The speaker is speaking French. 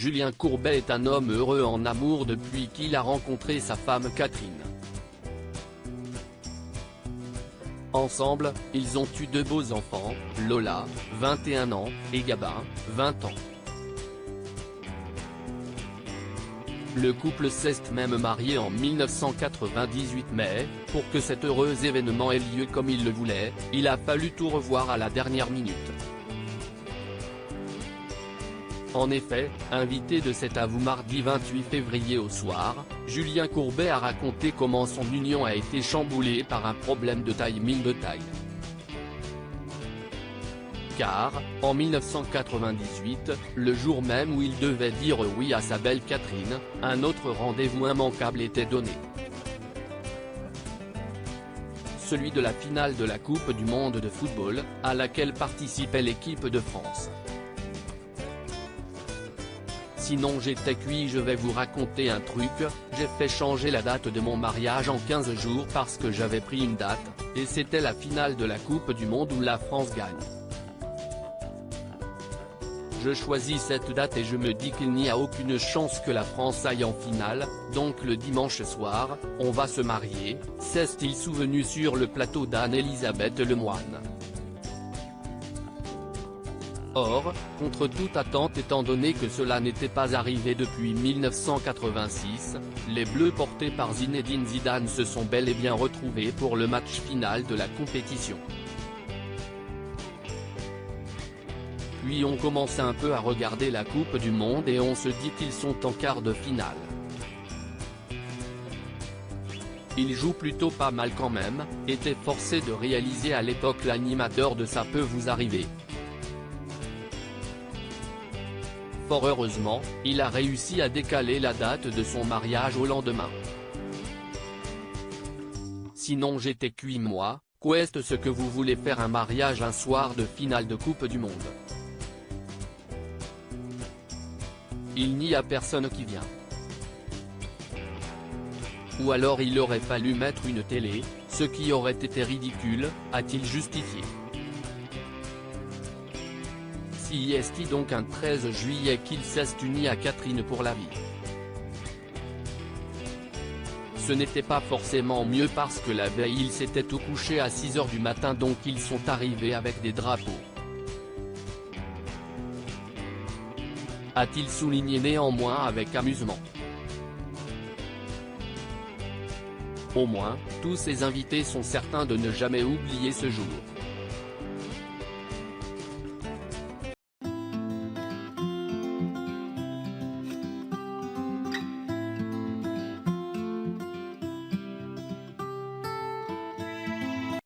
Julien Courbet est un homme heureux en amour depuis qu'il a rencontré sa femme Catherine. Ensemble, ils ont eu 2 beaux enfants, Lola, 21 ans, et Gabin, 20 ans. Le couple s'est même marié en 1998 mais, pour que cet heureux événement ait lieu comme il le voulait, il a fallu tout revoir à la dernière minute. En effet, invité de cet avou mardi 28 février au soir, Julien Courbet a raconté comment son union a été chamboulée par un problème de timing de taille. Car, en 1998, le jour même où il devait dire oui à sa belle Catherine, un autre rendez-vous immanquable était donné. Celui de la finale de la Coupe du monde de football, à laquelle participait l'équipe de France. Sinon j'étais cuit, je vais vous raconter un truc, j'ai fait changer la date de mon mariage en 15 jours parce que j'avais pris une date, et c'était la finale de la Coupe du monde où la France gagne. Je choisis cette date et je me dis qu'il n'y a aucune chance que la France aille en finale, donc le dimanche soir, on va se marier, s'est-il souvenu sur le plateau d'Anne-Elisabeth Lemoine. Or, contre toute attente étant donné que cela n'était pas arrivé depuis 1986, les Bleus portés par Zinedine Zidane se sont bel et bien retrouvés pour le match final de la compétition. Puis on commence un peu à regarder la Coupe du Monde et on se dit qu'ils sont en quart de finale. Ils jouent plutôt pas mal quand même, était forcé de réaliser à l'époque l'animateur de Ça peut vous arriver. Fort heureusement, il a réussi à décaler la date de son mariage au lendemain. Sinon j'étais cuit moi, qu'est-ce ce que vous voulez faire un mariage un soir de finale de Coupe du Monde? Il n'y a personne qui vient. Ou alors il aurait fallu mettre une télé, ce qui aurait été ridicule, a-t-il justifié. Si est donc un 13 juillet qu'il s'est uni à Catherine pour la vie. Ce n'était pas forcément mieux parce que la veille ils s'étaient tout couchés à 6 h du matin donc ils sont arrivés avec des drapeaux. A-t-il souligné néanmoins avec amusement. Au moins, tous ces invités sont certains de ne jamais oublier ce jour.